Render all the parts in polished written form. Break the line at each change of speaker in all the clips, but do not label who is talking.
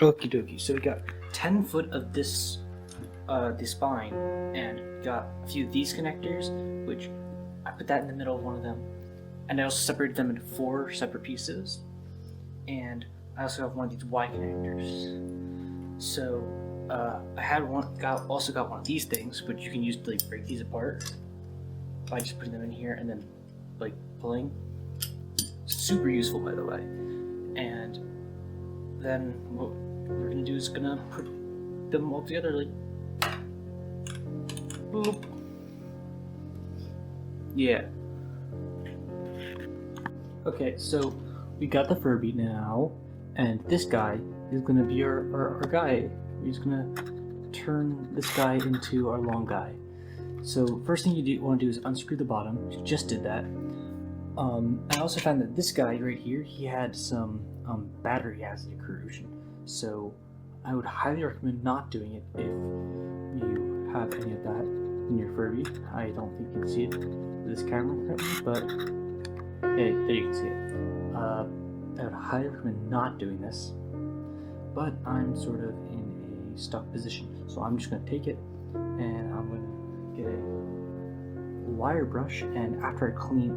Okie dokie. So we got 10 foot of this, the spine, and got a few of these connectors, which I put that in the middle of one of them, and I also separated them into 4 separate pieces, and I also have one of these Y connectors. So I had also got one of these things, but you can use to like break these apart by just putting them in here and then like pulling. Super useful, by the way. And then what we're gonna do is gonna put them all together like boop. Yeah. Okay, so we got the Furby now, and this guy is gonna be our guy. He's gonna turn this guy into our long guy. So first thing you want to do is unscrew the bottom. You just did that. I also found that this guy right here, he had some battery acid corrosion. So I would highly recommend not doing it if you have any of that in your Furby. I don't think you can see it with this camera currently, but hey, there you can see it. I would highly recommend not doing this, but I'm sort of in a stuck position. So I'm just going to take it and I'm going to get a wire brush, and after I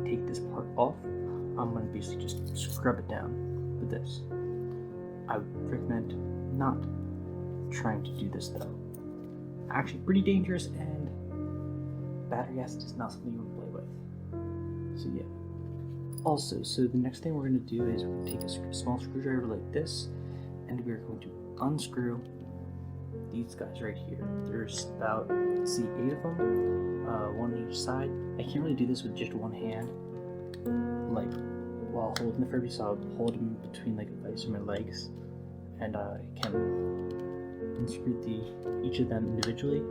take this part off, I'm going to basically just scrub it down with this. I would recommend not trying to do this though. Actually pretty dangerous, and battery acid is not something you want to play with. So yeah. Also, so the next thing we're going to do is we're going to take a small screwdriver like this, and we're going to unscrew these guys right here. There's about, let's see, 8 of them, one on each side. I can't really do this with just one hand, like while holding the Furby, so I'll hold them between like the legs of my legs, and I can unscrew each of them individually,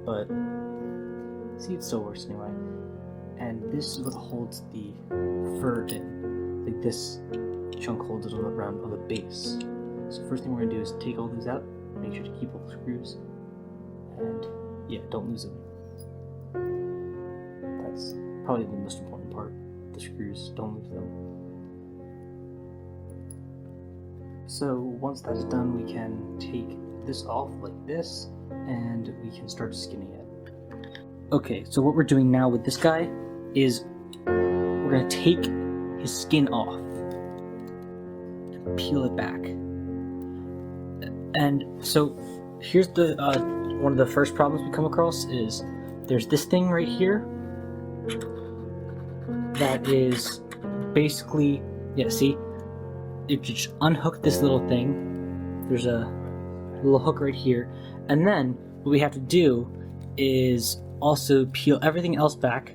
but see, it still works anyway. And this is what holds the fur in. Like this chunk holds it around on the base. So first thing we're gonna do is take all these out, make sure to keep all the screws, and yeah, don't lose them. That's probably the most important part. The screws, don't lose them. So once that's done, we can take this off like this, and we can start skinning it. Okay, so what we're doing now with this guy is we're gonna take his skin off and peel it back. And so here's the one of the first problems we come across is there's this thing right here that is basically, yeah, see, if you just unhook this little thing, there's a little hook right here, and then what we have to do is also peel everything else back,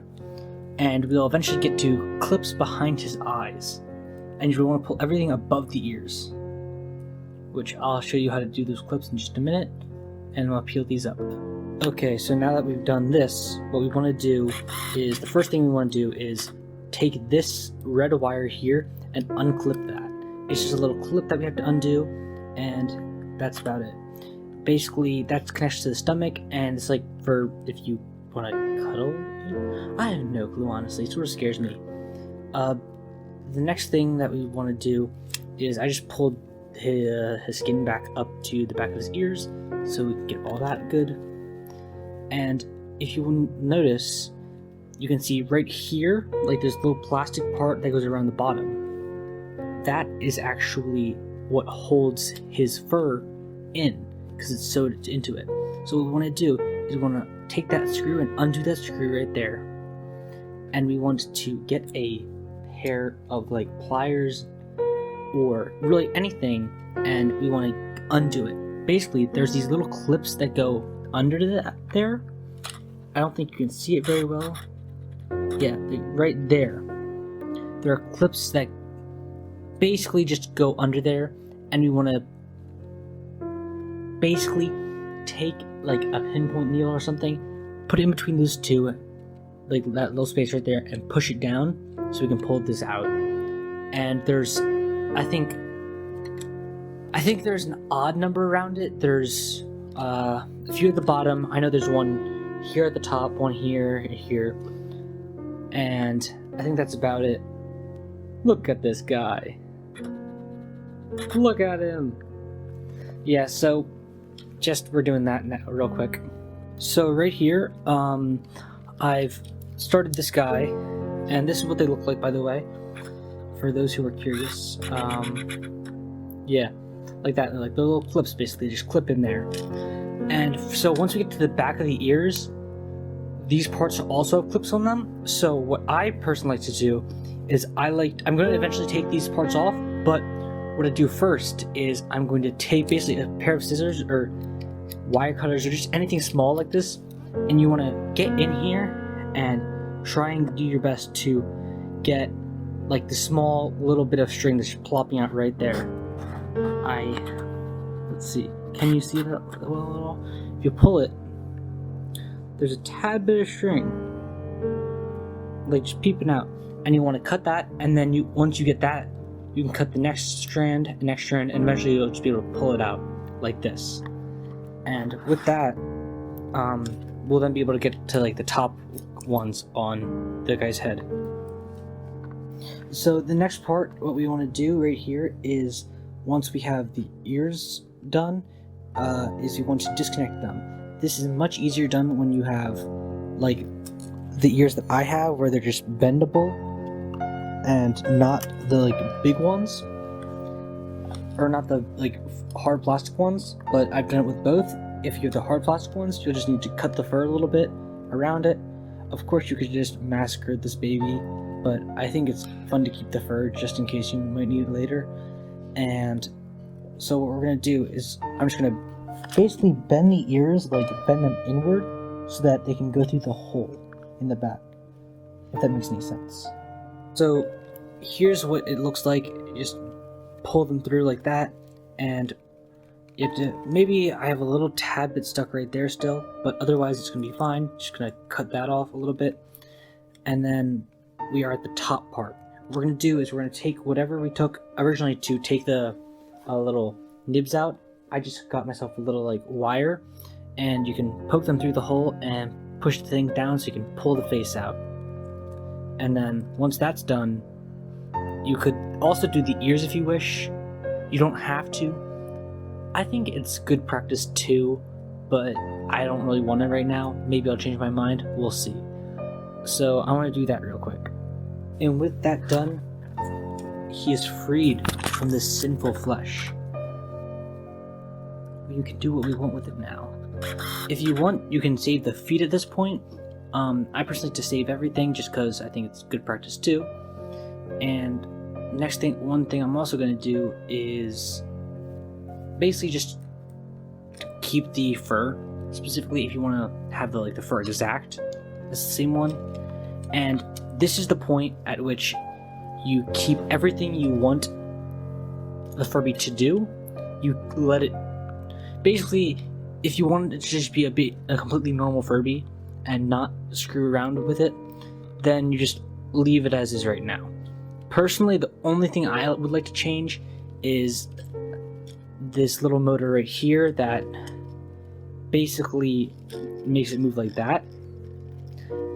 and we'll eventually get to clips behind his eyes, and you want to pull everything above the ears, which I'll show you how to do those clips in just a minute, and I'll peel these up. Okay, so now that we've done this, what we want to do is, the first thing we want to do is take this red wire here and unclip that. It's just a little clip that we have to undo, and that's about it. Basically, that's connected to the stomach, and it's like for if you want to cuddle. I have no clue, honestly. It sort of scares me. The next thing that we want to do is I just pulled his skin back up to the back of his ears, so we can get all that good. And if you notice, you can see right here, like this little plastic part that goes around the bottom. That is actually what holds his fur in, because it's sewed into it. So what we want to do is we want to take that screw and undo that screw right there, and we want to get a pair of like pliers or really anything, and we want to undo it. Basically, there's these little clips that go under that there. I don't think you can see it very well. Yeah, right there. There are clips that basically just go under there, and we want to basically take like a pinpoint needle or something, put it in between those two, like that little space right there, and push it down so we can pull this out. And there's, I think there's an odd number around it. There's a few at the bottom. I know there's one here at the top, one here, and here, and I think that's about it. Look at this guy. Look at him. Yeah, so we're doing that now real quick. So right here, I've started this guy, and this is what they look like, by the way, for those who are curious. Yeah, like that, like the little clips basically just clip in there. And so once we get to the back of the ears, these parts also have clips on them. So what I personally like to do is I'm going to eventually take these parts off, but what I do first is I'm going to take basically a pair of scissors or wire cutters or just anything small like this, and you want to get in here and try and do your best to get like the small little bit of string that's plopping out right there. Let's see, can you see that a little? If you pull it, there's a tad bit of string like just peeping out, and you want to cut that, and then once you get that, you can cut the next strand, and eventually you'll just be able to pull it out like this. And with that, we'll then be able to get to like the top ones on the guy's head. So the next part, what we want to do right here is, once we have the ears done, is we want to disconnect them. This is much easier done when you have like the ears that I have, where they're just bendable and not the like big ones, or not the like hard plastic ones, but I've done it with both. If you have the hard plastic ones, you'll just need to cut the fur a little bit around it. Of course you could just massacre this baby, but I think it's fun to keep the fur just in case you might need it later. And so what we're going to do is I'm just going to basically bend the ears, like bend them inward so that they can go through the hole in the back, if that makes any sense. So here's what it looks like. You just pull them through like that, and you have to, maybe I have a little tad bit stuck right there still, but otherwise it's going to be fine. Just going to cut that off a little bit, and then we are at the top part. What we're going to do is we're going to take whatever we took originally to take the little nibs out. I just got myself a little like wire, and you can poke them through the hole and push the thing down so you can pull the face out. And then once that's done, you could also do the ears if you wish. You don't have to. I think it's good practice too, but I don't really want it right now. Maybe I'll change my mind. We'll see. So I want to do that real quick. And with that done, he is freed from this sinful flesh. You can do what we want with it now. If you want, you can save the feet at this point. I personally like to save everything just because I think it's good practice too. And one thing I'm also going to do is basically just keep the fur. Specifically, if you want to have the fur exact, it's the same one. And this is the point at which you keep everything you want the Furby to do. You let it. Basically, if you want it to just be a completely normal Furby and not screw around with it, then you just leave it as is right now. Personally, the only thing I would like to change is this little motor right here that basically makes it move like that.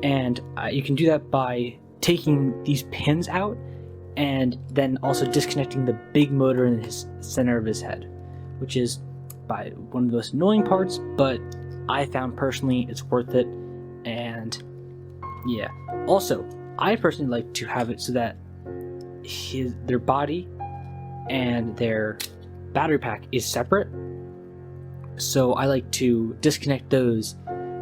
And you can do that by taking these pins out and then also disconnecting the big motor in the center of his head, which is by one of the most annoying parts, but I found personally it's worth it. And yeah, also I personally like to have it so that their body and their battery pack is separate, so I like to disconnect those,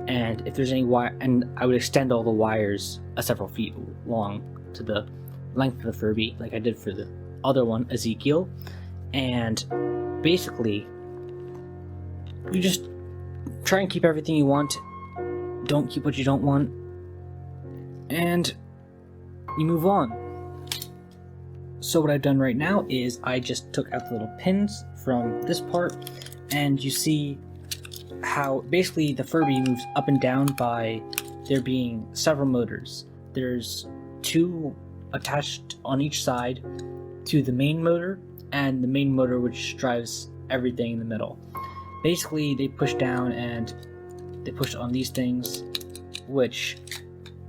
and if there's any wire, and I would extend all the wires several feet long to the length of the Furby like I did for the other one, Ezekiel. And basically you just try and keep everything you want, don't keep what you don't want, and you move on. So what I've done right now is I just took out the little pins from this part, and you see how basically the Furby moves up and down by there being several motors. There's 2 attached on each side to the main motor, and the main motor which drives everything in the middle. Basically they push down and they push on these things, which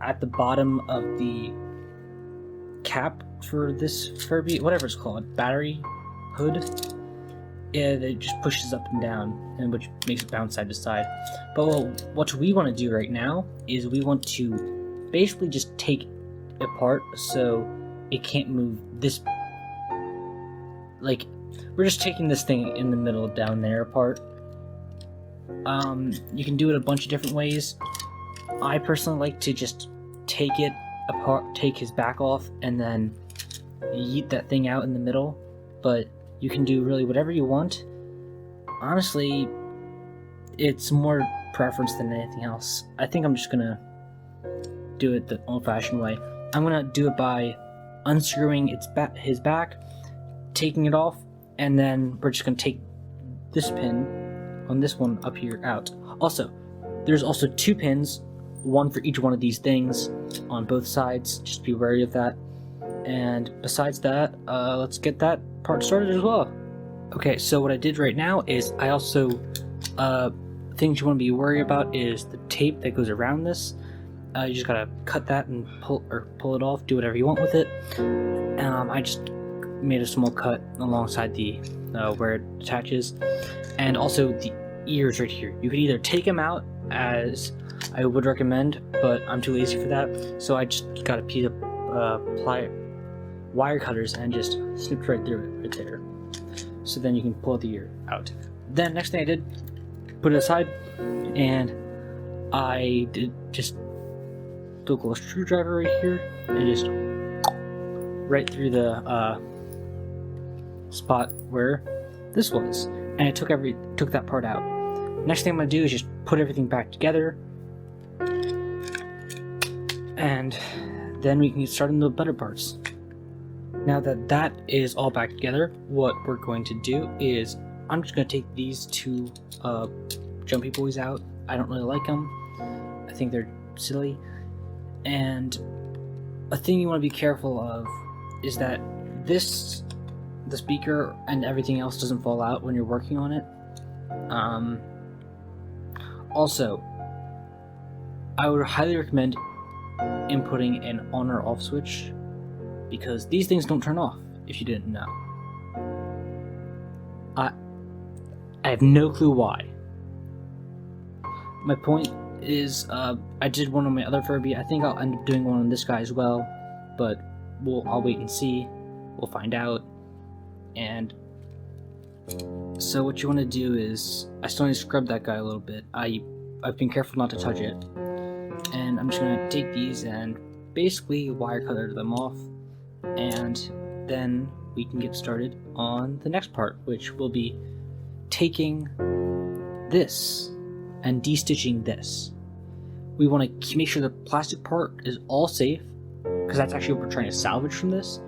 at the bottom of the cap for this Furby, whatever it's called, battery hood, it just pushes up and down, and which makes it bounce side to side. But what we want to do right now is we want to basically just take it apart so it can't move this. Like, we're just taking this thing in the middle down there apart. You can do it a bunch of different ways. I personally like to just take it apart, take his back off, and then yeet that thing out in the middle. But you can do really whatever you want. Honestly, it's more preference than anything else. I think I'm just gonna do it the old-fashioned way. I'm gonna do it by unscrewing his back, taking it off, and then we're just gonna take this pin on this one up here out. Also, there's also 2 pins, one for each one of these things on both sides. Just be wary of that. And besides that, let's get that part started as well. Okay, so what I did right now is I also things you want to be worried about is the tape that goes around this. You just gotta cut that and pull it off. Do whatever you want with it. I just made a small cut alongside the where it attaches, and also the ears right here. You could either take them out, as I would recommend, but I'm too lazy for that. So I just got a piece of wire cutters and just snipped right through it right there. So then you can pull the ear out. Then next thing I did, put it aside, and I did just took a little screwdriver right here and just right through the spot where this was, and I took that part out. Next thing I'm gonna do is just put everything back together, and then we can get started on the better parts. Now that that is all back together, what we're going to do is I'm just going to take these 2 jumpy boys out. I don't really like them. I think they're silly. And a thing you want to be careful of is that the speaker and everything else doesn't fall out when you're working on it. Also, I would highly recommend inputting an on or off switch, because these things don't turn off, if you didn't know. I have no clue why. My point is, I did one on my other Furby. I think I'll end up doing one on this guy as well, but I'll wait and see. We'll find out. And so what you want to do is, I still need to scrub that guy a little bit. I've been careful not to touch it. And I'm just going to take these and basically wire cutter them off, and then we can get started on the next part, which will be taking this and de-stitching this. We want to make sure the plastic part is all safe, because that's actually what we're trying to salvage from this,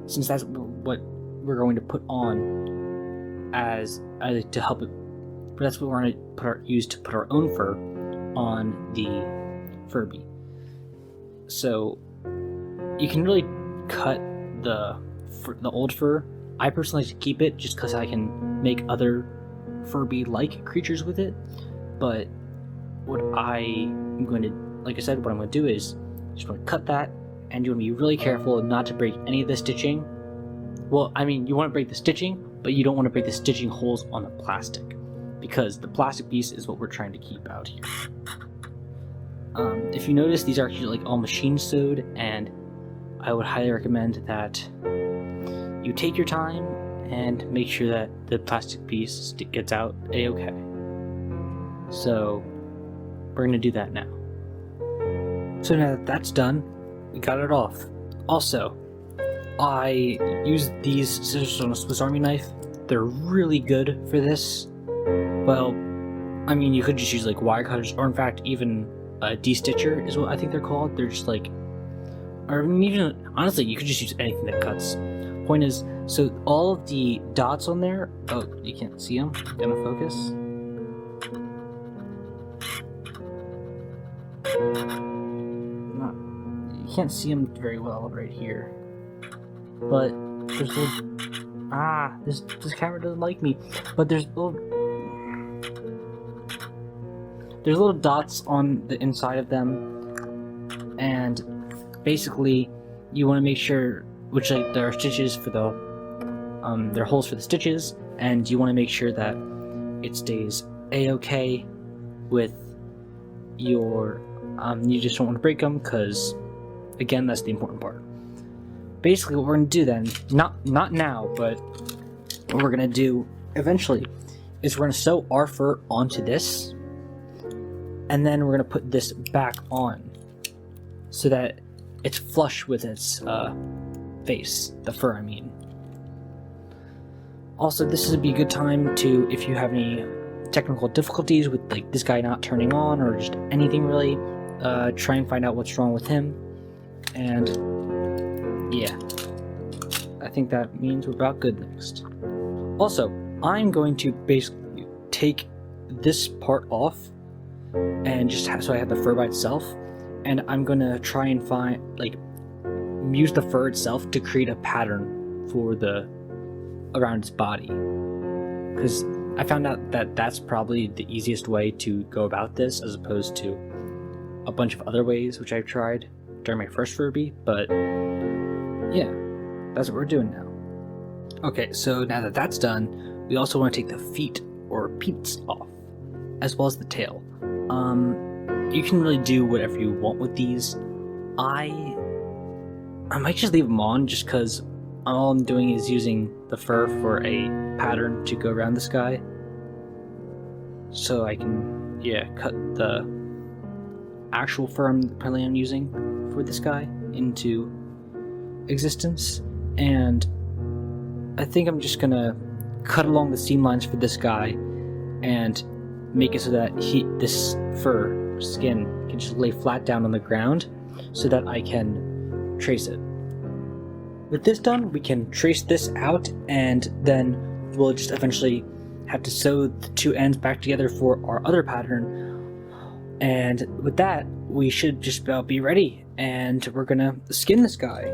since that's what we're going to put on as to help it. But that's what we're going to use to put our own fur on the Furby. So you can really cut the old fur. I personally like to keep it just because I can make other Furby-like creatures with it. But what I'm going to, like I said, what I'm going to do is just want to cut that, and you want to be really careful not to break any of the stitching. Well, I mean, you want to break the stitching, but you don't want to break the stitching holes on the plastic, because the plastic piece is what we're trying to keep out here. If you notice, these are actually like all machine sewed, and I would highly recommend that you take your time and make sure that the plastic piece gets out a-okay. So we're going to do that now. So now that that's done, we got it off. Also, I used these scissors on a Swiss Army knife. They're really good for this. Well, I mean, you could just use like wire cutters, or in fact even a de-stitcher is what I think they're called. They're just like, or even honestly, you could just use anything that cuts. Point is, so all of the dots on there, oh, you can't see them, gonna focus. You can't see them very well right here, but there's little, this camera doesn't like me, but there's little dots on the inside of them, and basically you want to make sure, which like there are stitches for the there are holes for the stitches, and you want to make sur that it stays a-okay with your, you just don't want to break them, because, again, that's the important part. Basically, what we're going to do then, not now, but what we're going to do eventually is we're going to sew our fur onto this, and then we're going to put this back on so that it's flush with its face, the fur, I mean. Also, this would be a good time to, if you have any technical difficulties with like this guy not turning on or just anything really, try and find out what's wrong with him. And yeah, I think that means we're about good next. Also, I'm going to basically take this part off and just so I have the fur by itself, and I'm gonna try and use the fur itself to create a pattern for around its body, because I found out that that's probably the easiest way to go about this, as opposed to a bunch of other ways which I've tried during my first Furby. But yeah, that's what we're doing now. Okay, so now that that's done, we also want to take the feet or peats off, as well as the tail. You can really do whatever you want with these. I might just leave them on, just because all I'm doing is using the fur for a pattern to go around this guy. So I can, cut the actual fur I'm planning on using for this guy into existence. And I think I'm just gonna cut along the seam lines for this guy and make it so that this fur skin can just lay flat down on the ground so that I can trace it. With this done, we can trace this out, and then we'll just eventually have to sew the two ends back together for our other pattern. And with that, we should just about be ready, and we're gonna skin this guy.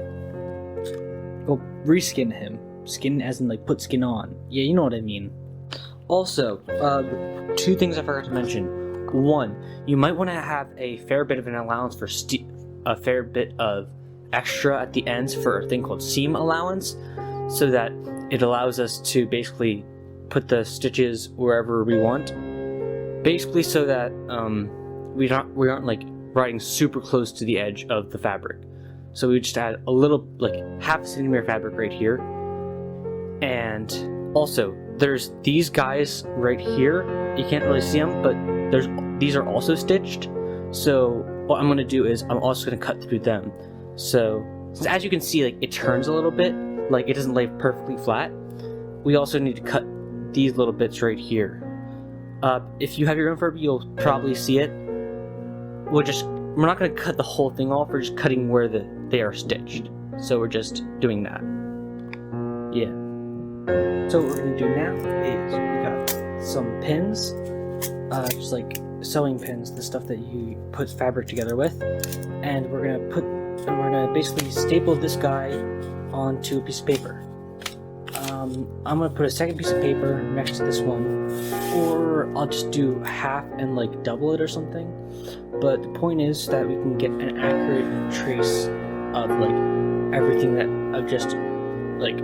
Well, reskin him. Skin as in like put skin on. Yeah, you know what I mean. Also, two things I forgot to mention. One, you might want to have a fair bit of an allowance for a fair bit of extra at the ends for a thing called seam allowance, so that it allows us to basically put the stitches wherever we want. Basically, so that we aren't like riding super close to the edge of the fabric. So we just add a little, like half a centimeter fabric right here. And also, there's these guys right here. You can't really see them, but these are also stitched. So what I'm gonna do is I'm also gonna cut through them. So as you can see, like it turns a little bit, like it doesn't lay perfectly flat. We also need to cut these little bits right here. If you have your own Furby, you'll probably see it. We're not going to cut the whole thing off. We're just cutting where they are stitched. So we're just doing that. Yeah. So what we're going to do now is we got some pins, just like sewing pins, the stuff that you put fabric together with, and we're gonna basically staple this guy onto a piece of paper. I'm gonna put a second piece of paper next to this one, or I'll just do half and like double it or something. But the point is that we can get an accurate trace of like everything of just like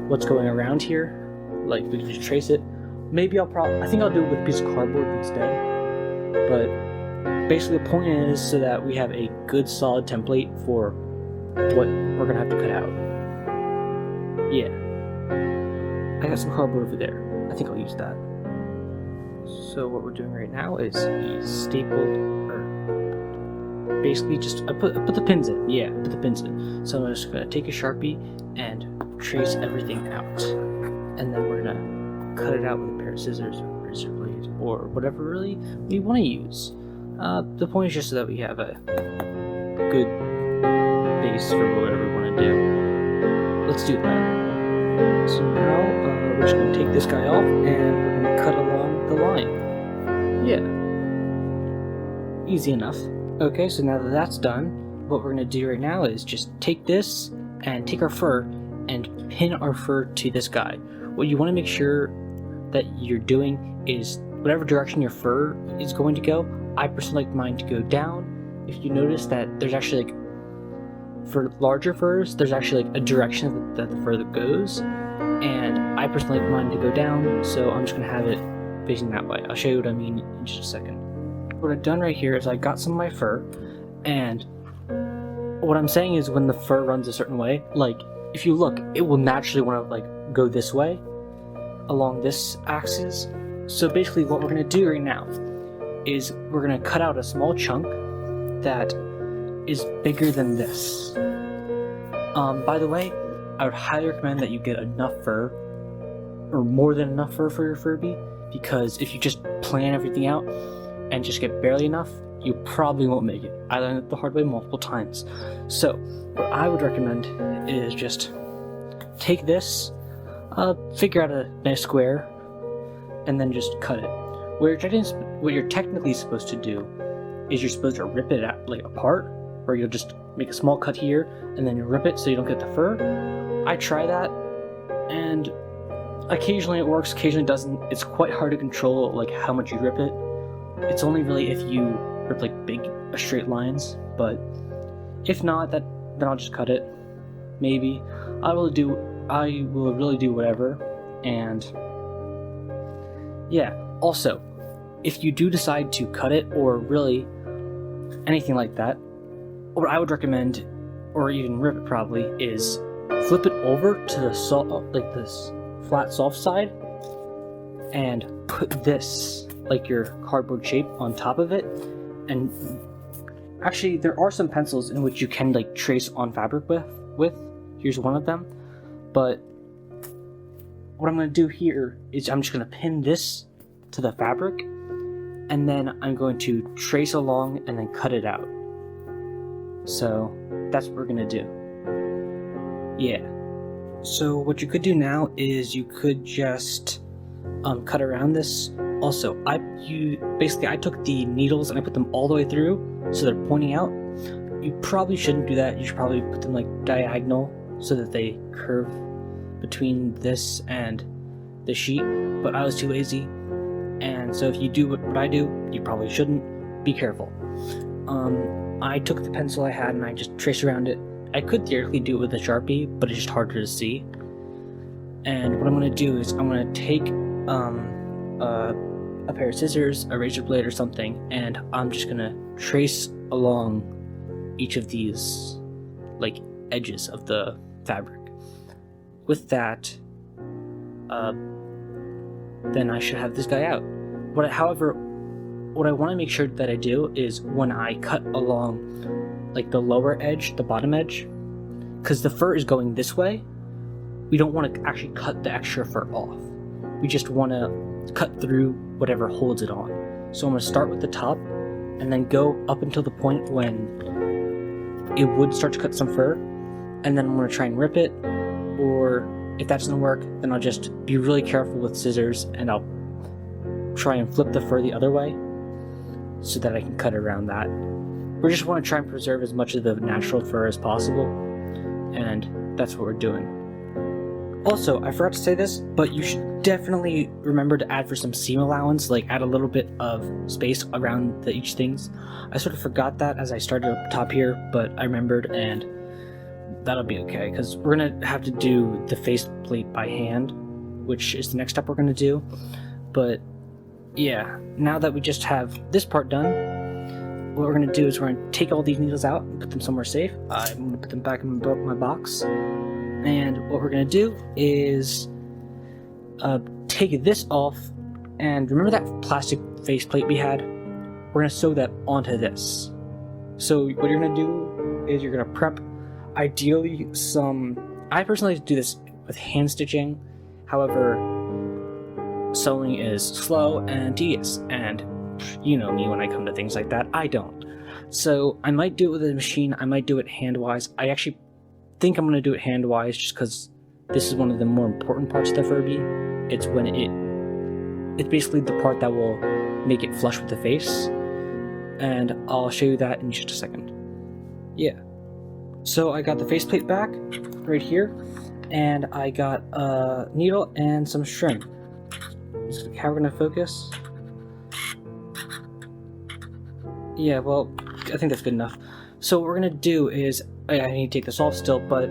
what's going around here. Like we can just trace it. Maybe I think I'll do it with a piece of cardboard instead. But basically the point is so that we have a good solid template for what we're gonna have to cut out. Yeah. I got some cardboard over there. I think I'll use that. So what we're doing right now is basically just I put the pins in. Yeah, put the pins in. So I'm just gonna take a Sharpie and trace everything out. And then we're gonna cut it out with a pair of scissors or razor blade or whatever really we want to use. The point is just so that we have a good base for whatever we want to do. Let's do that. So now we're just going to take this guy off and we're going to cut along the line. Yeah. Easy enough. Okay, so now that that's done, what we're going to do right now is just take this and take our fur and pin our fur to this guy. What you want to make sure that you're doing is whatever direction your fur is going to go, I personally like mine to go down. If you notice that there's actually like, for larger furs, there's actually like a direction that the fur goes. and I personally like mine to go down, so I'm just gonna have it facing that way. I'll show you what I mean in just a second. What I've done right here is I got some of my fur, and what I'm saying is when the fur runs a certain way, like if you look, it will naturally want to like go this way along this axis. So basically what we're going to do right now is we're going to cut out a small chunk that is bigger than this. By the way, I would highly recommend that you get enough fur, or more than enough fur for your Furby, because if you just plan everything out and just get barely enough, you probably won't make it. I learned it the hard way multiple times. So what I would recommend is just take this, figure out a nice square, and then just cut it. What you're technically supposed to do is you're supposed to rip it like apart, or you'll just make a small cut here and then you rip it so you don't get the fur. I try that, and occasionally it works, occasionally it doesn't. It's quite hard to control like how much you rip it. It's only really if you rip like big straight lines, but if not, then I'll just cut it. Maybe I will really do whatever. And yeah, also, if you do decide to cut it or really anything like that, what I would recommend, or even rip it probably, is flip it over to the like this flat soft side and put this, like your cardboard shape, on top of it. And actually there are some pencils in which you can like trace on fabric with. Here's one of them. But what I'm going to do here is I'm just going to pin this to the fabric, and then I'm going to trace along and then cut it out. So that's what we're going to do. Yeah. So what you could do now is you could just cut around this. Also, I took the needles and I put them all the way through so they're pointing out. You probably shouldn't do that. You should probably put them like diagonal so that they curve between this and the sheet, but I was too lazy, and so if you do what I do, you probably shouldn't. Be careful. I took the pencil I had and I just traced around it. I could theoretically do it with a Sharpie, but it's just harder to see. And what I'm going to do is I'm going to take a pair of scissors, a razor blade or something, and I'm just going to trace along each of these like edges of the fabric. With that, then I should have this guy out. However, what I want to make sure that I do is when I cut along like the lower edge, the bottom edge, because the fur is going this way, we don't want to actually cut the extra fur off. We just want to cut through whatever holds it on. So I'm going to start with the top and then go up until the point when it would start to cut some fur, and then I'm going to try and rip it. Or if that doesn't work, then I'll just be really careful with scissors and I'll try and flip the fur the other way so that I can cut around that. We just want to try and preserve as much of the natural fur as possible, and that's what we're doing. Also, I forgot to say this, but you should definitely remember to add for some seam allowance, like add a little bit of space around each things. I sort of forgot that as I started up top here, but I remembered, and that'll be okay, because we're going to have to do the faceplate by hand, which is the next step we're going to do. But yeah, now that we just have this part done, what we're going to do is we're going to take all these needles out and put them somewhere safe. I'm going to put them back in my box. And what we're going to do is take this off, and remember that plastic faceplate we had? We're going to sew that onto this. So what you're going to do is you're going to prep ideally I personally do this with hand stitching. However, sewing is slow and tedious, and you know me when I come to things like that, I don't. So I might do it with a machine, I might do it hand-wise. I actually think I'm going to do it hand-wise just because this is one of the more important parts of the Furby. It's when it's basically the part that will make it flush with the face, and I'll show you that in just a second. Yeah. So I got the faceplate back right here, and I got a needle and some string. How we're gonna focus? Yeah, well, I think that's good enough. So what we're gonna do is, I need to take this off still, but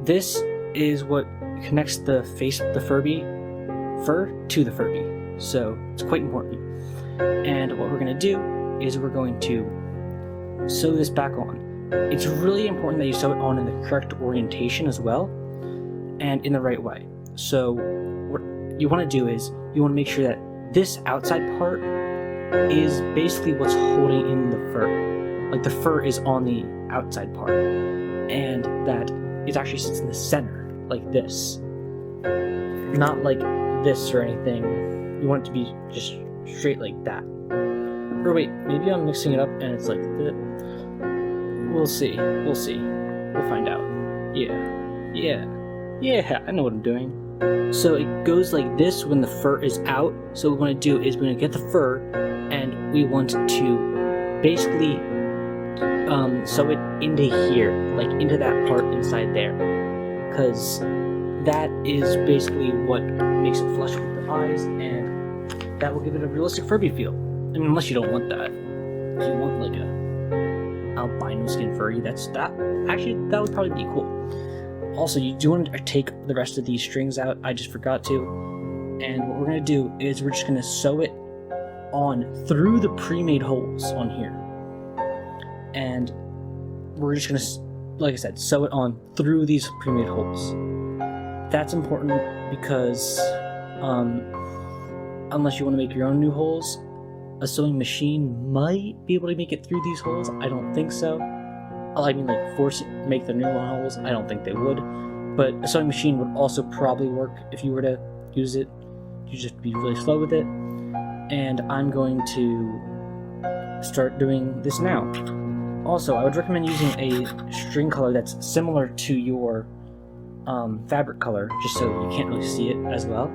this is what connects the Furby fur to the Furby. So it's quite important. And what we're going to do is we're going to sew this back on. It's really important that you sew it on in the correct orientation as well, and in the right way. So what you want to do is you want to make sure that this outside part is basically what's holding in the fur. Like the fur is on the outside part, and that it actually sits in the center, like this. Not like this or anything. You want it to be just straight like that. Or wait, maybe I'm mixing it up and it's like that. We'll see. We'll find out. Yeah, I know what I'm doing. So it goes like this when the fur is out. So what we want to do is we're going to get the fur, and we want to basically sew it into here, like into that part inside there, because that is basically what makes it flush with the eyes, and that will give it a realistic Furby feel. I mean, unless you don't want that. If you want like a albino skin furry, that would probably be cool. Also, you do want to take the rest of these strings out. I just forgot to. And what we're going to do is we're just going to sew it on through the pre-made holes on here. And we're just going to, like I said, sew it on through these pre-made holes. That's important because unless you want to make your own new holes, a sewing machine might be able to make it through these holes. I don't think so. I mean, like, make the new holes. I don't think they would. But a sewing machine would also probably work if you were to use it. You just have to be really slow with it. And I'm going to start doing this now. Also, I would recommend using a string color that's similar to your fabric color, just so you can't really see it as well.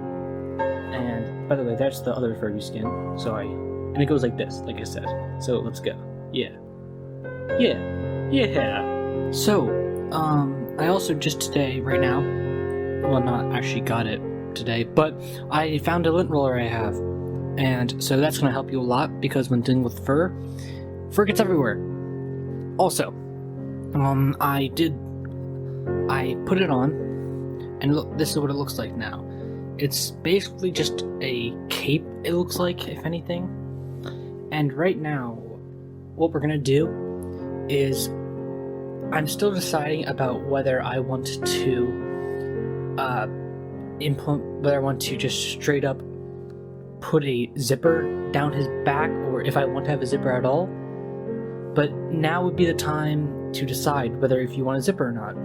And by the way, that's the other Furby skin. And it goes like this, like I said. So let's go. Yeah. So, I also just today, right now, well, not actually got it today, but I found a lint roller I have. And so that's going to help you a lot, because when dealing with fur gets everywhere. Also, I put it on, and look, this is what it looks like now. It's basically just a cape, it looks like, if anything. And right now, what we're gonna do is, I'm still deciding about whether I want to whether I want to just straight up put a zipper down his back, or if I want to have a zipper at all. But now would be the time to decide whether if you want a zipper or not.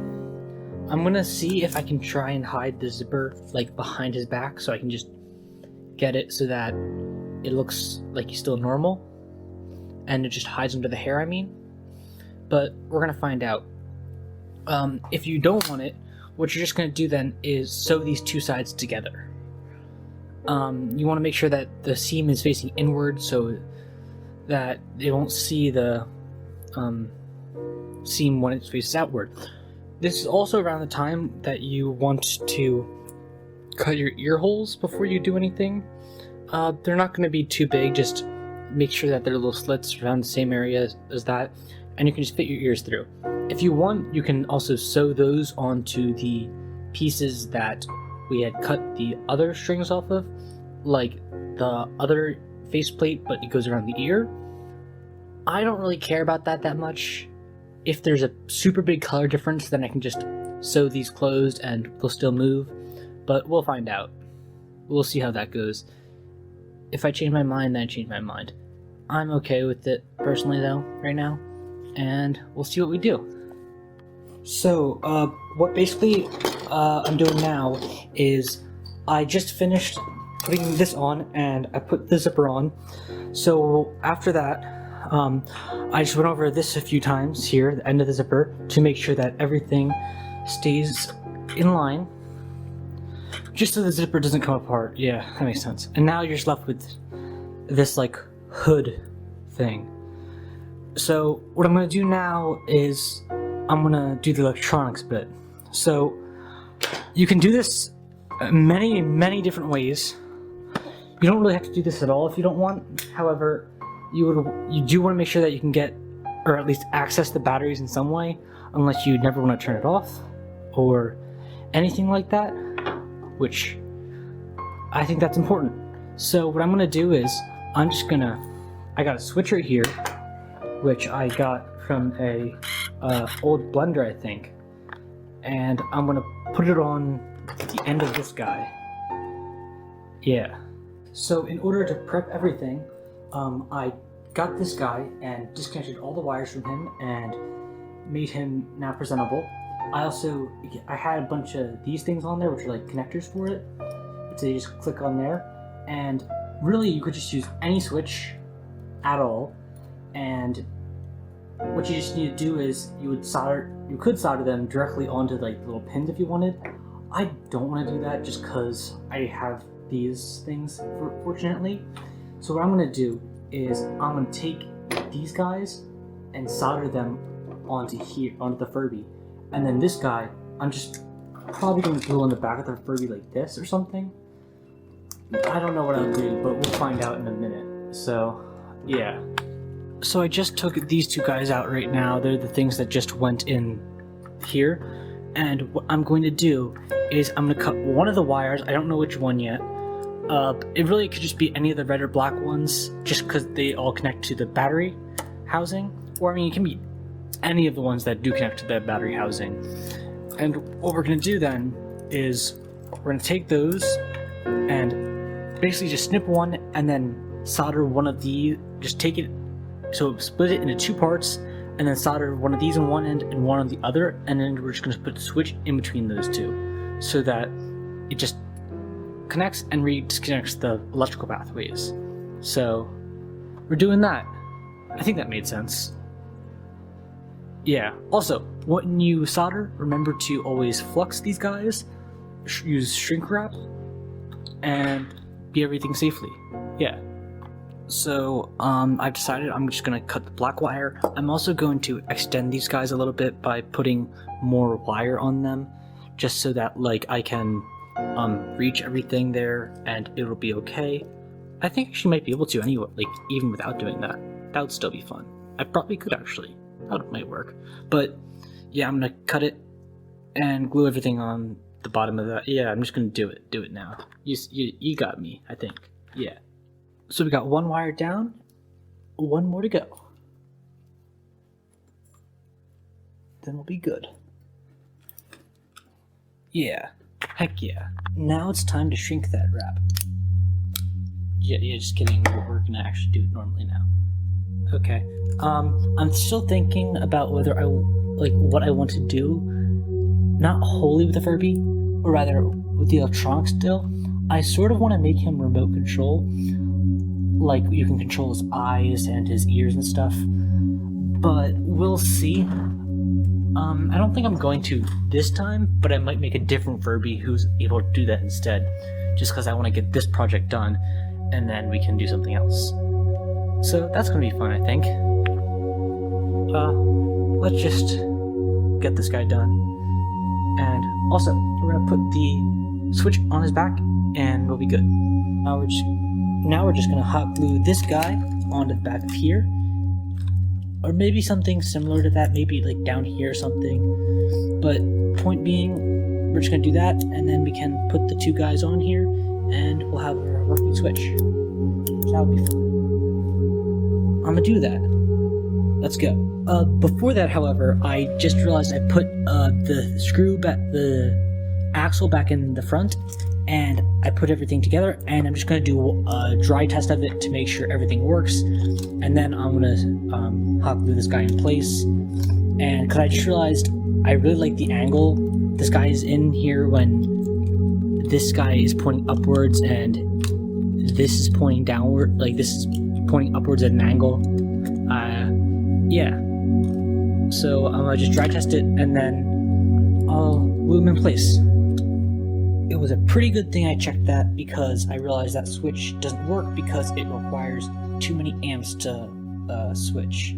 I'm gonna see if I can try and hide the zipper like behind his back, so I can just get it so that it looks like he's still normal, and it just hides under the hair, I mean. But we're gonna find out. If you don't want it, what you're just gonna do then is sew these two sides together. You want to make sure that the seam is facing inward so that they won't see the seam when it faces outward. This is also around the time that you want to cut your ear holes before you do anything. They're not going to be too big, just make sure that there are little slits around the same area as that, and you can just fit your ears through. If you want, you can also sew those onto the pieces that we had cut the other strings off of, like the other faceplate, but it goes around the ear. I don't really care about that much. If there's a super big color difference, then I can just sew these closed and they'll still move, but we'll find out. We'll see how that goes. If I change my mind, then I change my mind. I'm okay with it personally though, right now, and we'll see what we do. So, what basically I'm doing now is I just finished putting this on, and I put the zipper on. So after that, I just went over this a few times here, the end of the zipper, to make sure that everything stays in line, just so the zipper doesn't come apart. Yeah, that makes sense. And now you're just left with this like hood thing. So what I'm going to do now is I'm going to do the electronics bit. So you can do this many different ways. You don't really have to do this at all if you don't want. However, you do want to make sure that you can get, or at least access the batteries in some way, unless you never want to turn it off or anything like that. which I think that's important. So what I'm gonna do is I got a switch right here, which I got from a old blender, I think, and I'm gonna put it on the end of this guy. Yeah. So in order to prep everything, I got this guy and disconnected all the wires from him and made him now presentable. I had a bunch of these things on there, which are like connectors for it. So you just click on there, and really you could just use any switch at all. And what you just need to do is you could solder them directly onto like little pins if you wanted. I don't want to do that just because I have these things, fortunately. So what I'm going to do is I'm going to take these guys and solder them onto the Furby, and then this guy I'm just probably going to glue on the back of the Furby like this or something. I don't know what I'll do, but we'll find out in a minute. So yeah. So I just took these two guys out right now. They're the things that just went in here, and what I'm going to do is I'm going to cut one of the wires. I don't know which one yet. It really could just be any of the red or black ones, just because they all connect to the battery housing. Or I mean, it can be any of the ones that do connect to the battery housing. And what we're going to do then is we're going to take those and basically just snip one and then solder one of these. Just take it, so split it into two parts, and then solder one of these on one end and one on the other, and then we're just going to put the switch in between those two so that it just connects and disconnects the electrical pathways. So we're doing that. I think that made sense. Yeah. Also, when you solder, remember to always flux these guys, use shrink wrap, and be everything safely. Yeah. So I've decided I'm just going to cut the black wire. I'm also going to extend these guys a little bit by putting more wire on them, just so that like I can reach everything there and it'll be okay. I think she might be able to anyway, like even without doing that. That would still be fun. I probably could actually. That might work. But yeah, I'm gonna cut it and glue everything on the bottom of that. Yeah, I'm just gonna do it. Do it now. You got me, I think. Yeah. So we got one wire down, one more to go. Then we'll be good. Yeah. Heck yeah. Now it's time to shrink that wrap. Yeah, just kidding. We're gonna actually do it normally now. Okay. I'm still thinking about whether what I want to do, not wholly with the Furby, or rather with the electronics still. I sort of want to make him remote control, like you can control his eyes and his ears and stuff, but we'll see. I don't think I'm going to this time, but I might make a different Furby who's able to do that instead, just because I want to get this project done, and then we can do something else. So that's going to be fun, I think. Let's just get this guy done. And also, we're going to put the switch on his back, and we'll be good. Now we're just going to hot glue this guy onto the back of here. Or maybe something similar to that, maybe like down here or something. But point being, we're just going to do that, and then we can put the two guys on here, and we'll have our working switch. So that'll be fun. I'm going to do that. Let's go. Before that, however, I just realized I put the axle back in the front, and I put everything together, and I'm just going to do a dry test of it to make sure everything works, and then I'm going to hot glue this guy in place. And because I just realized I really like the angle this guy is in here when this guy is pointing upwards and this is pointing downward, like this is pointing upwards at an angle. Yeah. So I'm going to just dry test it, and then I'll glue him in place. It was a pretty good thing I checked that, because I realized that switch doesn't work because it requires too many amps to switch.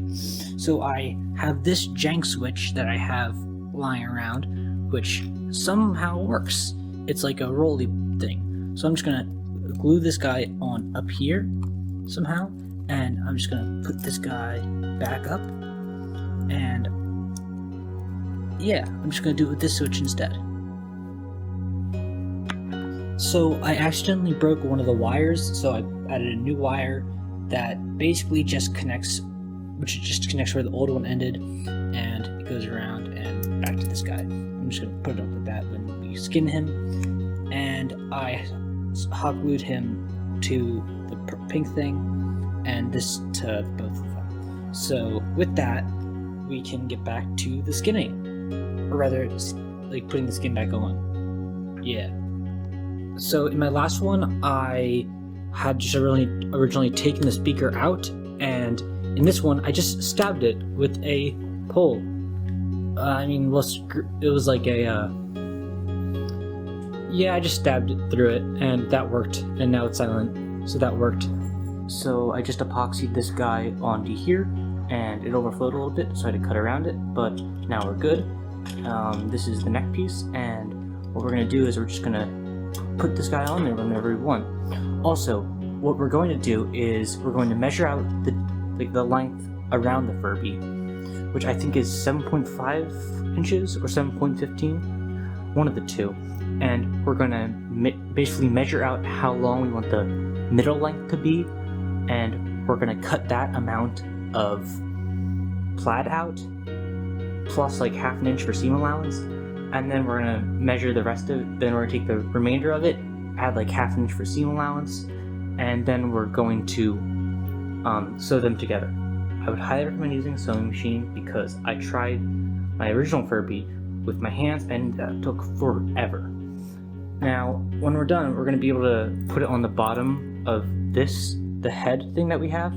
So I have this jank switch that I have lying around, which somehow works. It's like a rolly thing. So I'm just going to glue this guy on up here somehow, and I'm just going to put this guy back up, and yeah, I'm just going to do it with this switch instead. So I accidentally broke one of the wires, so I added a new wire that basically just connects where the old one ended, and it goes around and back to this guy. I'm just gonna put it up like that. Then we skin him, and I hot glued him to the pink thing, and this to both of them. So with that, we can get back to the skinning, or rather, like putting the skin back on. Yeah. So in my last one, I had just originally taken the speaker out, and in this one, I just stabbed it with a pole. It was like a, I just stabbed it through it, and that worked, and now it's silent, so that worked. So I just epoxied this guy onto here, and it overflowed a little bit, so I had to cut around it, but now we're good. This is the neck piece, and what we're going to do is we're just going to put this guy on there whenever we want. Also, what we're going to do is we're going to measure out the length around the Furby, which I think is 7.5 inches or 7.15, one of the two. And we're going to basically measure out how long we want the middle length to be, and we're going to cut that amount of plaid out, plus like half an inch for seam allowance, and then we're going to measure the rest of it. Then we're going to take the remainder of it, add like half an inch for seam allowance, and then we're going to sew them together. I would highly recommend using a sewing machine because I tried my original Furby with my hands and that took forever. Now, when we're done, we're going to be able to put it on the bottom of the head thing that we have.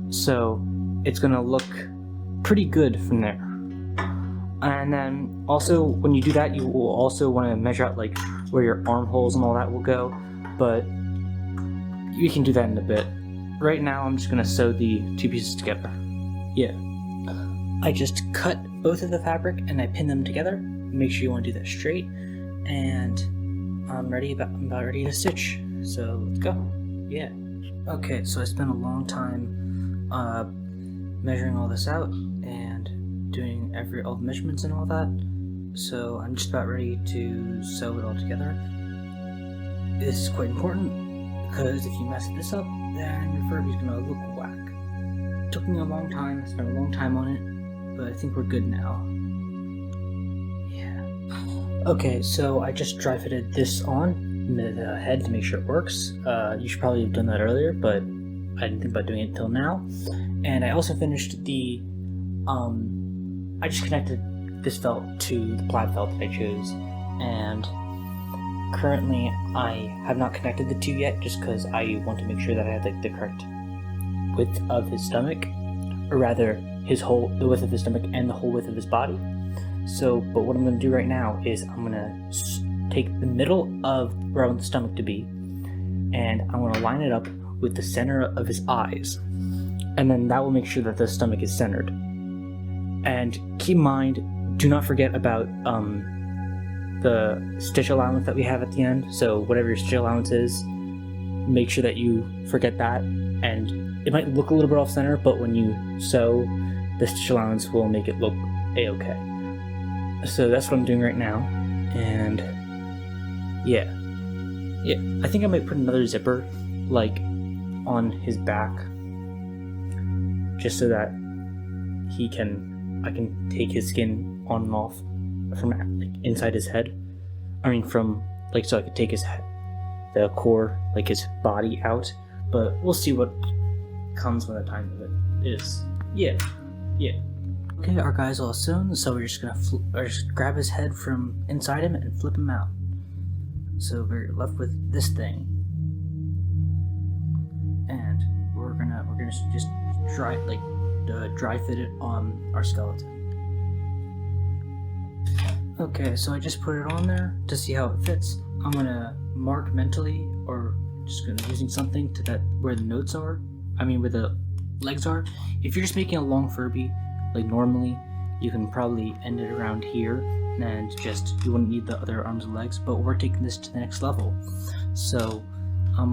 So it's going to look pretty good from there. And then also, when you do that, you will also want to measure out like where your armholes and all that will go, but we can do that in a bit. Right now, I'm just going to sew the two pieces together. Yeah. I just cut both of the fabric and I pin them together. Make sure you want to do that straight. And I'm about ready to stitch. So let's go. Yeah. Okay, so I spent a long time measuring all this out and doing all the measurements and all that. So I'm just about ready to sew it all together. This is quite important because if you mess this up, then your Furby's gonna look whack. It took me a long time, I spent a long time on it, but I think we're good now. Yeah. Okay, so I just dry fitted this on the head to make sure it works. You should probably have done that earlier, but I didn't think about doing it until now. And I also finished I just connected this felt to the plaid felt that I chose, and currently I have not connected the two yet just because I want to make sure that I have like the correct width of his stomach, or rather the width of his stomach and the whole width of his body. So, but what I'm going to do right now is I'm going to take the middle of where I want the stomach to be, and I'm going to line it up with the center of his eyes, and then that will make sure that the stomach is centered. And keep in mind, do not forget about the stitch allowance that we have at the end. So whatever your stitch allowance is, make sure that you forget that. And it might look a little bit off center, but when you sew, the stitch allowance will make it look a-okay. So that's what I'm doing right now. And yeah, I think I might put another zipper like on his back, just so that I can take his skin on and off from like inside his head. So I could take the core, like his body out. But we'll see what comes when the time of it is. Yeah. Okay, our guy's all sewn, so we're just gonna just grab his head from inside him and flip him out. So we're left with this thing, and we're gonna just dry fit it on our skeleton. Okay, so I just put it on there to see how it fits. I'm gonna mark mentally, or just using something to that where the notes are. Where the legs are. If you're just making a long Furby, like normally, you can probably end it around here, and you wouldn't need the other arms and legs. But we're taking this to the next level, so I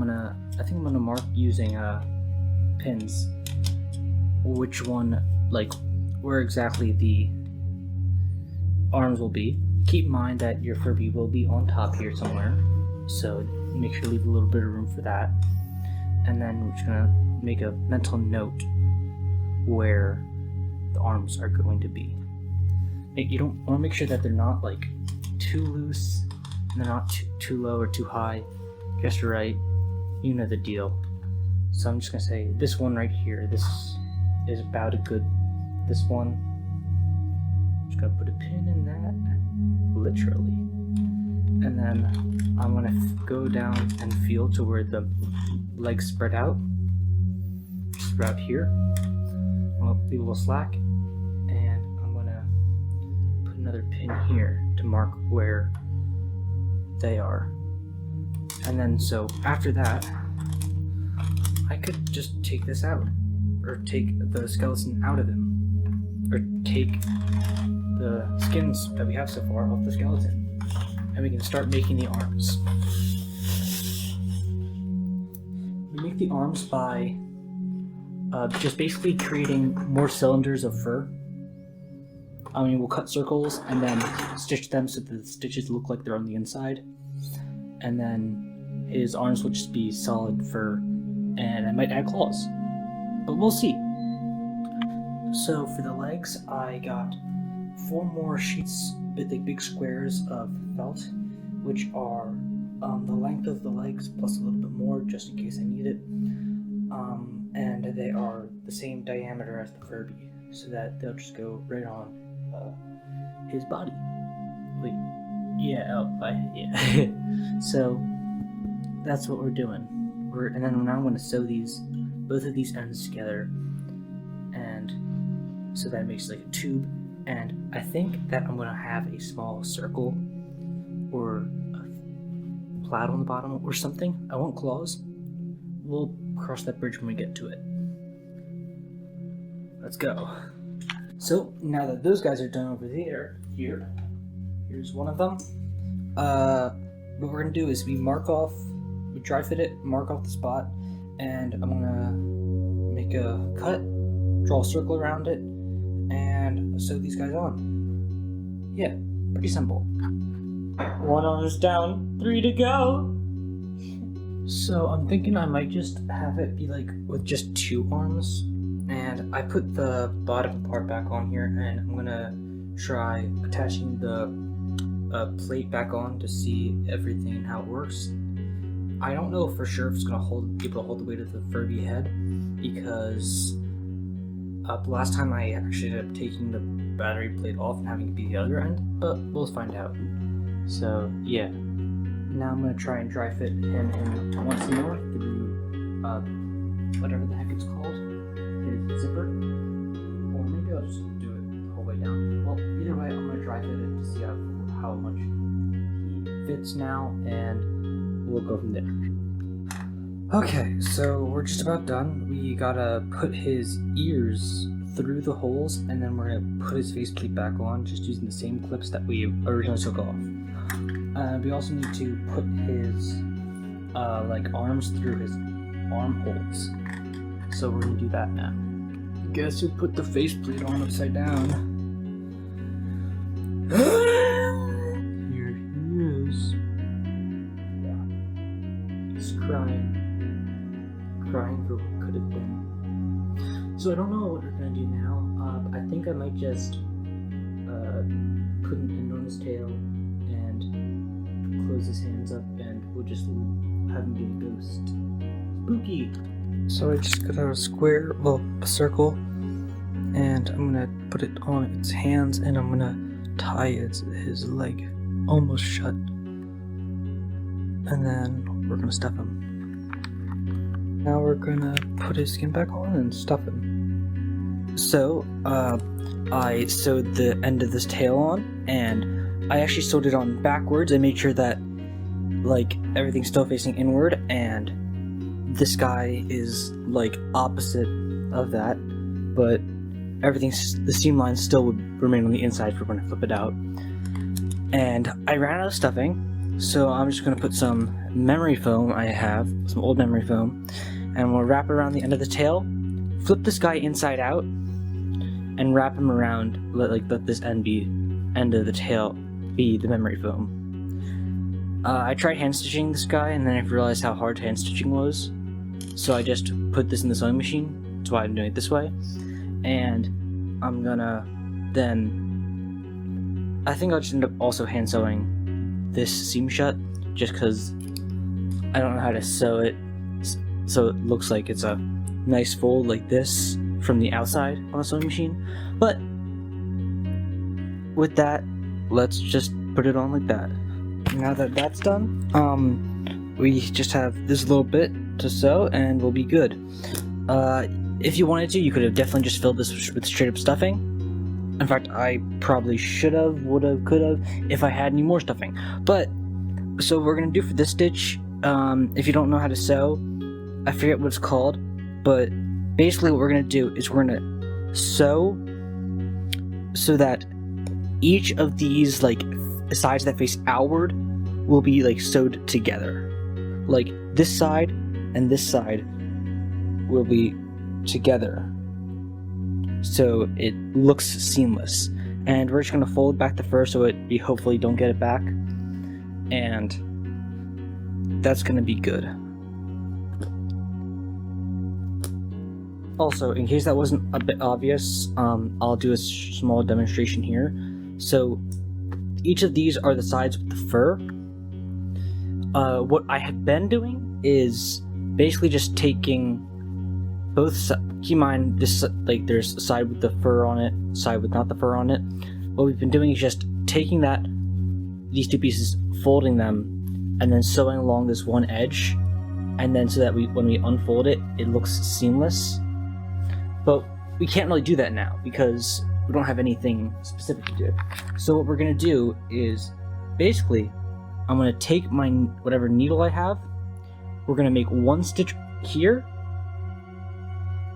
think I'm gonna mark using pins. Which one, like where exactly the arms will be. Keep in mind that your Furby will be on top here somewhere, So make sure to leave a little bit of room for that. And then we're just gonna make a mental note where the arms are going to be. You don't want to make sure that they're not like too loose, and they're not too low or too high, just right. You know the deal. So I'm just gonna say this one right here. This is about a good. This one. I'm just gonna put a pin in that, literally, and then I'm gonna go down and feel to where the legs spread out. Just about here. I'm gonna leave a little slack, and I'm gonna put another pin here to mark where they are. And then so after that, I could just take this out, or take the skeleton out of him, or take the skins that we have so far off the skeleton, and we can start making the arms. We make the arms by just basically creating more cylinders of fur. I mean, we'll cut circles and then stitch them so that the stitches look like they're on the inside. And then his arms will just be solid fur, and I might add claws. But we'll see. So for the legs, I got 4 more sheets with the big squares of felt, which are the length of the legs plus a little bit more just in case I need it. And they are the same diameter as the Furby, so that they'll just go right on his body. Wait, yeah, yeah. So that's what we're doing. And then now I'm going to sew both of these ends together, and so that makes like a tube. And I think that I'm going to have a small circle or a plaid on the bottom or something. I want claws. We'll cross that bridge when we get to it. Let's go. So now that those guys are done over there, here's one of them. What we're gonna do is we dry fit it, mark off the spot, and I'm gonna make a cut, draw a circle around it, and sew these guys on. Yeah, pretty simple. 1 arm's down, 3 to go. So I'm thinking I might just have it be like with just 2 arms, and I put the bottom part back on here, and I'm gonna try attaching the plate back on to see everything and how it works. I don't know for sure if it's gonna be able to hold the weight of the Furby head, because last time I actually ended up taking the battery plate off and having it be the other end, but we'll find out. So yeah. Now I'm going to try and dry fit him in once more through whatever the heck it's called, his zipper. Or maybe I'll just do it the whole way down. Well, either way, I'm going to dry fit it to see how much he fits now, and we'll go from there. Okay, so we're just about done. We gotta put his ears through the holes, and then we're going to put his faceplate back on, just using the same clips that we originally took off. We also need to put his arms through his armholes. So we're gonna do that now. Guess who put the faceplate on upside down? Here he is. He's crying for what could have been. So I don't know what we're gonna do now. I think I might just put an end on his tail and close his hands up, and we'll just have him be a ghost. Spooky! So I just got a circle, and I'm gonna put it on its hands, and I'm gonna tie his leg almost shut, and then we're gonna stuff him. Now we're gonna put his skin back on and stuff him. So, I sewed the end of this tail on, and I actually sewed it on backwards. I made sure that, everything's still facing inward, and this guy is, opposite of that, but the seam lines still would remain on the inside for when I flip it out. And I ran out of stuffing, so I'm just gonna put some memory foam I have, some old memory foam, and we'll wrap it around the end of the tail, flip this guy inside out, and wrap him around, let this end of the tail be the memory foam. I tried hand stitching this guy, and then I realized how hard hand stitching was. So I just put this in the sewing machine. That's why I'm doing it this way. And I'm gonna then... I think I'll just end up also hand sewing this seam shut, just because I don't know how to sew it so it looks like it's a nice fold like this from the outside on a sewing machine. But with that, let's just put it on like that. Now that that's done, we just have this little bit to sew and we'll be good. If you wanted to, you could have definitely just filled this with straight up stuffing. In fact, I probably should have, would have, could have, if I had any more stuffing. But, so what we're going to do for this stitch, if you don't know how to sew, I forget what it's called, but basically what we're going to do is we're going to sew so that each of these, like, sides that face outward will be, like, sewed together. Like, this side and this side will be together, so it looks seamless. And we're just going to fold back the fur so we hopefully don't get it back, and that's going to be good. Also, in case that wasn't a bit obvious, I'll do a small demonstration here. So each of these are the sides with the fur. What I have been doing is basically just taking both sides. Keep in mind, this, like, there's a side with the fur on it, side with not the fur on it. What we've been doing is just taking these two pieces, folding them, and then sewing along this one edge, and then so that when we unfold it, it looks seamless. But we can't really do that now because we don't have anything specific to do. So what we're gonna do is, basically, I'm gonna take my whatever needle I have, we're gonna make one stitch here,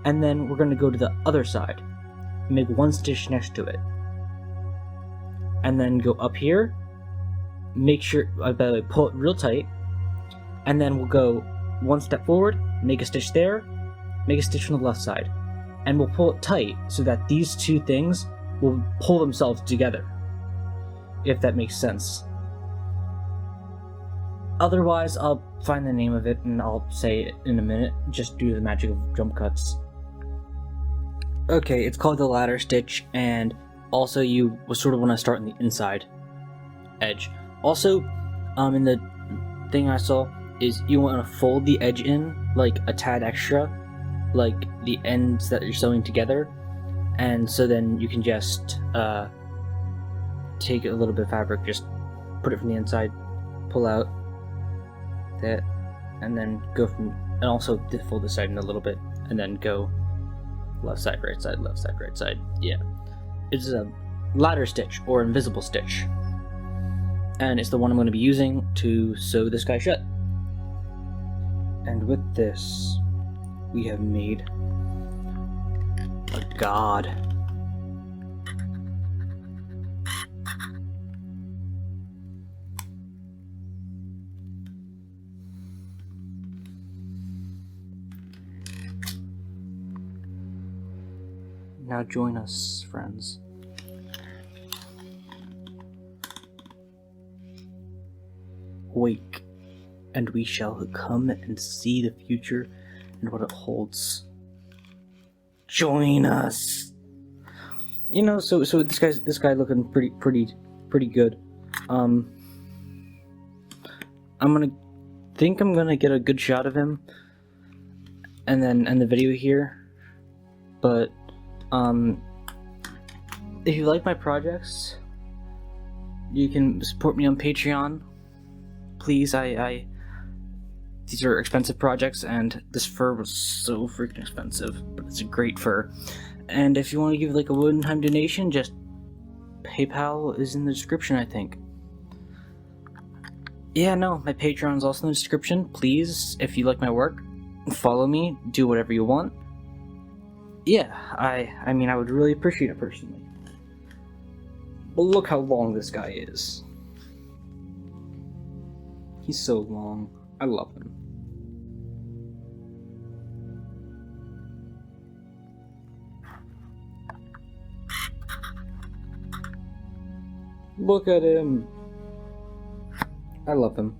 and then we're going to go to the other side and make one stitch next to it, and then go up here, make sure, by the way, pull it real tight, and then we'll go one step forward, make a stitch there, make a stitch on the left side, and we'll pull it tight so that these two things will pull themselves together, if that makes sense. Otherwise, I'll find the name of it and I'll say it in a minute, just due to the magic of jump cuts. Okay, it's called the ladder stitch, and also you sort of want to start on the inside edge. Also, in the thing I saw, is you want to fold the edge in, like, a tad extra, like the ends that you're sewing together, and so then you can just take a little bit of fabric, just put it from the inside, pull out that, and then go from, and also fold this side in a little bit, and then go left side, right side, left side, right side. Yeah, it's a ladder stitch or invisible stitch, and it's the one I'm going to be using to sew this guy shut. And with this, we have made a god. Now join us, friends. Wake, and we shall come and see the future and what it holds. Join us. You know, so this guy looking pretty good. I'm gonna get a good shot of him, and then end the video here. But if you like my projects, you can support me on Patreon. Please, these are expensive projects, and this fur was so freaking expensive, but it's a great fur. And if you want to give like a one-time donation, just PayPal is in the description, I think. Yeah, no, my Patreon's also in the description. Please, if you like my work, follow me, do whatever you want. Yeah, I mean, I would really appreciate it personally. But look how long this guy is. He's so long. I love him. Look at him. I love him.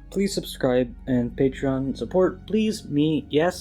Please subscribe and Patreon support, please. Me, yes.